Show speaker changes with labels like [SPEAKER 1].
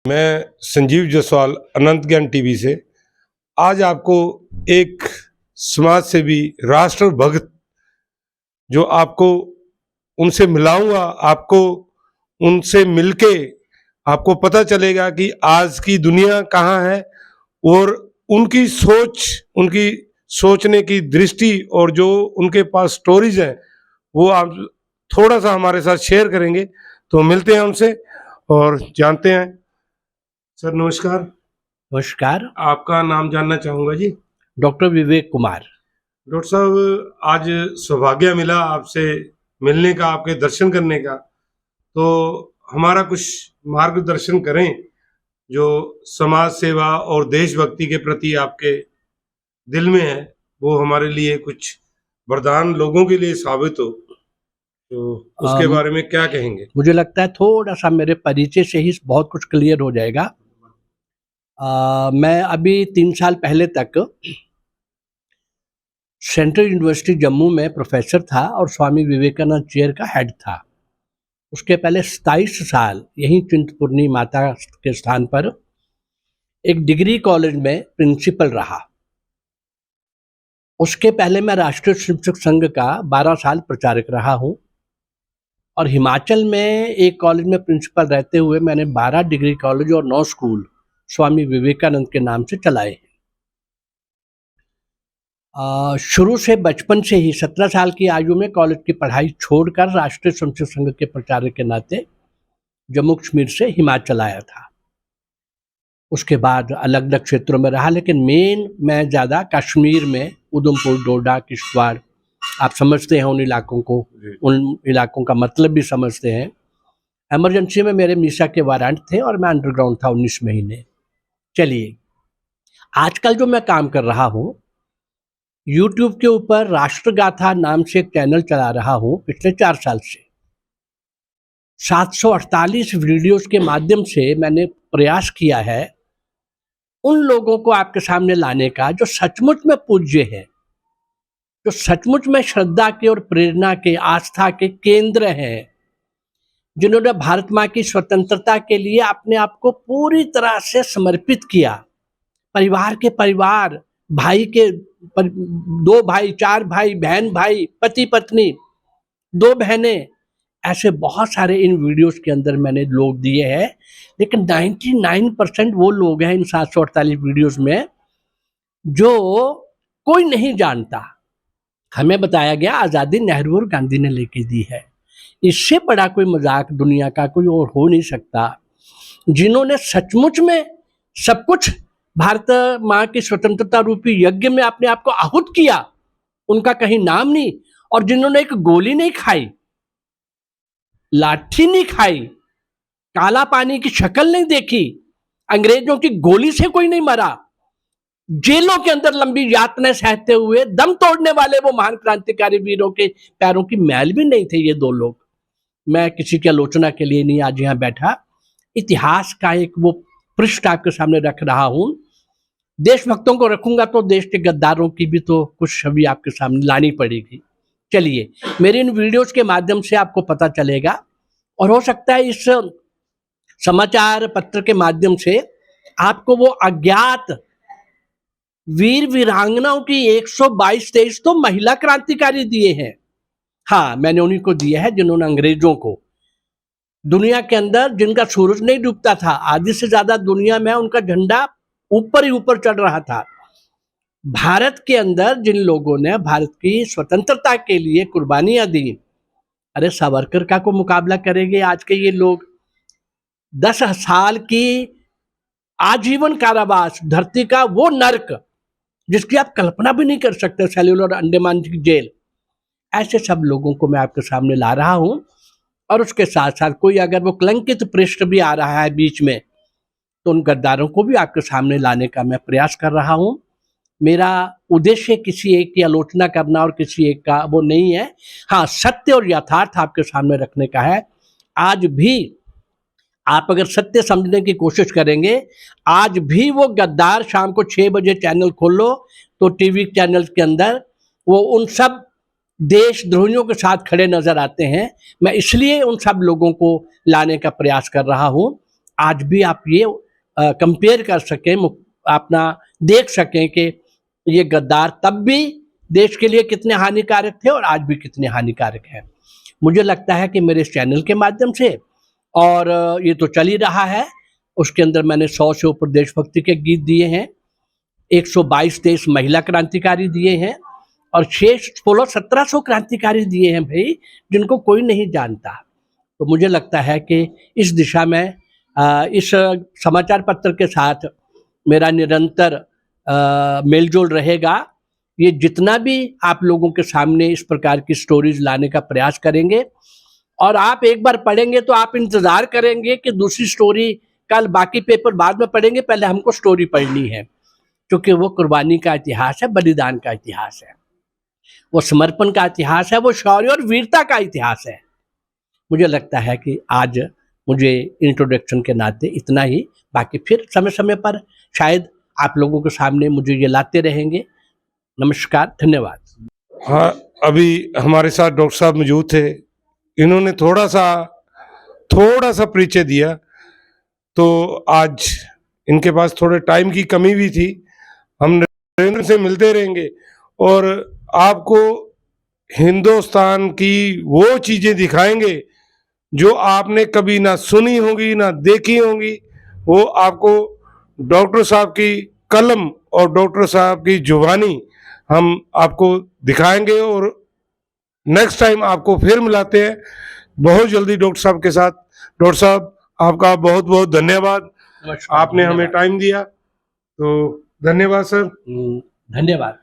[SPEAKER 1] मैं संजीव जायसवाल अनंत ज्ञान टीवी से आज आपको एक समाज सेवी राष्ट्र भक्त जो आपको उनसे मिलाऊंगा। आपको उनसे मिलके आपको पता चलेगा कि आज की दुनिया कहाँ है और उनकी सोचने की दृष्टि और जो उनके पास स्टोरीज हैं वो आप थोड़ा सा हमारे साथ शेयर करेंगे। तो मिलते हैं उनसे और जानते हैं। सर नमस्कार।
[SPEAKER 2] नमस्कार।
[SPEAKER 1] आपका नाम जानना चाहूँगा जी।
[SPEAKER 2] डॉक्टर विवेक कुमार।
[SPEAKER 1] डॉक्टर साहब, आज सौभाग्य मिला आपसे मिलने का, आपके दर्शन करने का, तो हमारा कुछ मार्गदर्शन करें जो समाज सेवा और देशभक्ति के प्रति आपके दिल में है, वो हमारे लिए कुछ वरदान लोगों के लिए साबित हो, तो उसके बारे में क्या कहेंगे?
[SPEAKER 2] मुझे लगता है थोड़ा सा मेरे परिचय से ही बहुत कुछ क्लियर हो जाएगा। मैं अभी 3 साल पहले तक सेंट्रल यूनिवर्सिटी जम्मू में प्रोफेसर था और स्वामी विवेकानंद चेयर का हेड था। उसके पहले 27 साल यहीं चिंतपूर्णी माता के स्थान पर एक डिग्री कॉलेज में प्रिंसिपल रहा। उसके पहले मैं राष्ट्रीय शिक्षक संघ का 12 साल प्रचारक रहा हूँ और हिमाचल में एक कॉलेज में प्रिंसिपल रहते हुए मैंने 12 डिग्री कॉलेज और 9 स्कूल स्वामी विवेकानंद के नाम से चलाए। शुरू से बचपन से ही 17 साल की आयु में कॉलेज की पढ़ाई छोड़कर राष्ट्रीय स्वयंसेवक संघ के प्रचारक के नाते जम्मू कश्मीर से हिमाचल आया था। उसके बाद अलग अलग क्षेत्रों में रहा, लेकिन मैं ज़्यादा कश्मीर में उधमपुर, डोडा, किश्तवाड़, आप समझते हैं उन इलाकों को, उन इलाकों का मतलब भी समझते हैं। इमरजेंसी में मेरे मीसा के वारंट थे और मैं अंडरग्राउंड था 19 महीने। चलिए, आजकल जो मैं काम कर रहा हूँ, यूट्यूब के ऊपर राष्ट्रगाथा नाम से एक चैनल चला रहा हूँ पिछले 4 साल से। 748 वीडियोस के माध्यम से मैंने प्रयास किया है उन लोगों को आपके सामने लाने का जो सचमुच में पूज्य हैं, जो सचमुच में श्रद्धा के और प्रेरणा के, आस्था के केंद्र हैं, जिन्होंने भारत माँ की स्वतंत्रता के लिए अपने आप को पूरी तरह से समर्पित किया। परिवार के परिवार, भाई के 2 भाई, 4 भाई, बहन भाई, पति पत्नी, 2 बहनें, ऐसे बहुत सारे इन वीडियोस के अंदर मैंने लोग दिए हैं। लेकिन 99% वो लोग हैं इन 748 वीडियोस में जो कोई नहीं जानता। हमें बताया गया आज़ादी नेहरू और गांधी ने लेके दी है। इससे बड़ा कोई मजाक दुनिया का कोई और हो नहीं सकता। जिन्होंने सचमुच में सब कुछ भारत माँ की स्वतंत्रता रूपी यज्ञ में अपने आप को आहूत किया, उनका कहीं नाम नहीं। और जिन्होंने एक गोली नहीं खाई, लाठी नहीं खाई, काला पानी की शक्ल नहीं देखी, अंग्रेजों की गोली से कोई नहीं मरा, जेलों के अंदर लंबी यातनाएं सहते हुए दम तोड़ने वाले वो महान क्रांतिकारी वीरों के पैरों की मैल भी नहीं थे ये 2 लोग। मैं किसी की आलोचना के लिए नहीं आज यहाँ बैठा, इतिहास का एक वो पृष्ठ आपके सामने रख रहा हूं। देशभक्तों को रखूंगा तो देश के गद्दारों की भी तो कुछ छवि आपके सामने लानी पड़ेगी। चलिए, मेरे इन वीडियोस के माध्यम से आपको पता चलेगा और हो सकता है इस समाचार पत्र के माध्यम से आपको वो अज्ञात वीर वीरांगनाओं की 122-23 तो महिला क्रांतिकारी दिए हैं। हाँ, मैंने उन्हीं को दिया है जिन्होंने अंग्रेजों को, दुनिया के अंदर जिनका सूरज नहीं डूबता था, आधी से ज्यादा दुनिया में उनका झंडा ऊपर ही ऊपर चढ़ रहा था। भारत के अंदर जिन लोगों ने भारत की स्वतंत्रता के लिए कुर्बानियां दी, अरे सावरकर का को मुकाबला करेंगे आज के ये लोग। 10 साल की आजीवन कारावास, धरती का वो नर्क जिसकी आप कल्पना भी नहीं कर सकते, सेल्यूलर अंडमान की जेल, ऐसे सब लोगों को मैं आपके सामने ला रहा हूं। और उसके साथ साथ कोई अगर वो कलंकित पृष्ठ भी आ रहा है बीच में, तो उन गद्दारों को भी आपके सामने लाने का मैं प्रयास कर रहा हूं। मेरा उद्देश्य किसी एक की आलोचना करना और किसी एक का वो नहीं है। हाँ, सत्य और यथार्थ आपके सामने रखने का है। आज भी आप अगर सत्य समझने की कोशिश करेंगे, आज भी वो गद्दार शाम को 6 बजे चैनल खोलो तो टीवी चैनल के अंदर वो उन सब देशद्रोहियों के साथ खड़े नजर आते हैं। मैं इसलिए उन सब लोगों को लाने का प्रयास कर रहा हूं आज भी आप ये कंपेयर कर सकें, अपना देख सकें कि ये गद्दार तब भी देश के लिए कितने हानिकारक थे और आज भी कितने हानिकारक हैं। मुझे लगता है कि मेरे इस चैनल के माध्यम से, और ये तो चल ही रहा है, उसके अंदर मैंने 100 से ऊपर देशभक्ति के गीत दिए हैं, 122 देश महिला क्रांतिकारी दिए हैं और 1600-1700 क्रांतिकारी दिए हैं भाई, जिनको कोई नहीं जानता। तो मुझे लगता है कि इस दिशा में इस समाचार पत्र के साथ मेरा निरंतर मेलजोल रहेगा। ये जितना भी आप लोगों के सामने इस प्रकार की स्टोरीज लाने का प्रयास करेंगे, और आप एक बार पढ़ेंगे तो आप इंतजार करेंगे कि दूसरी स्टोरी कल, बाकी पेपर बाद में पढ़ेंगे, पहले हमको स्टोरी पढ़नी है, क्योंकि वो कुर्बानी का इतिहास है, बलिदान का इतिहास है, वो समर्पण का इतिहास है, वो शौर्य और वीरता का इतिहास है। मुझे लगता है कि आज मुझे इंट्रोडक्शन के नाते इतना ही, बाकी फिर समय समय पर शायद आप लोगों के सामने मुझे ये लाते रहेंगे। नमस्कार, धन्यवाद।
[SPEAKER 1] हाँ, अभी हमारे साथ डॉक्टर साहब मौजूद थे, इन्होंने थोड़ा सा परिचय दिया, तो आज इनके पास थोड़े टाइम की कमी भी थी। हम नरेंद्र से मिलते रहेंगे और आपको हिंदुस्तान की वो चीज़ें दिखाएंगे जो आपने कभी ना सुनी होगी ना देखी होंगी। वो आपको डॉक्टर साहब की कलम और डॉक्टर साहब की जुबानी हम आपको दिखाएंगे, और नेक्स्ट टाइम आपको फिर मिलाते हैं बहुत जल्दी डॉक्टर साहब के साथ। डॉक्टर साहब, आपका बहुत बहुत धन्यवाद, आपने हमें टाइम दिया, तो धन्यवाद सर।
[SPEAKER 2] धन्यवाद।